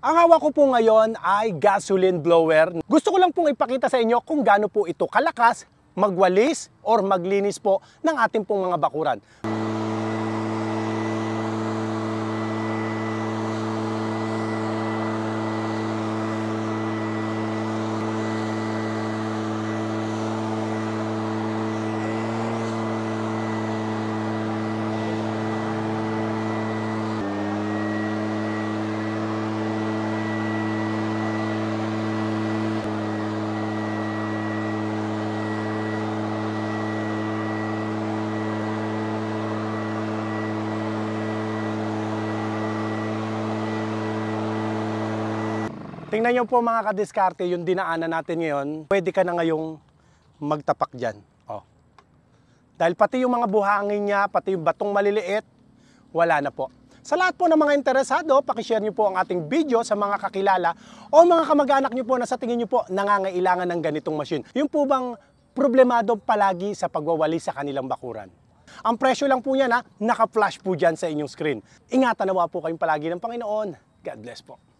Ang hawak ko po ngayon ay gasoline blower. Gusto ko lang pong ipakita sa inyo kung gaano po ito kalakas magwalis or maglinis po ng ating pong mga bakuran. Tingnan nyo po mga kadiskarte, yung dinaanan natin ngayon, pwede ka na ngayong magtapak dyan. Oh. Dahil pati yung mga buhangin niya, pati yung batong maliliit, wala na po. Sa lahat po ng mga interesado, pakishare nyo po ang ating video sa mga kakilala o mga kamag-anak nyo po na sa tingin nyo po nangangailangan ng ganitong machine. Yung po bang problemado palagi sa pagwawali sa kanilang bakuran. Ang presyo lang po yan, naka-flash po dyan sa inyong screen. Ingatan nawa po kayong palagi ng Panginoon. God bless po.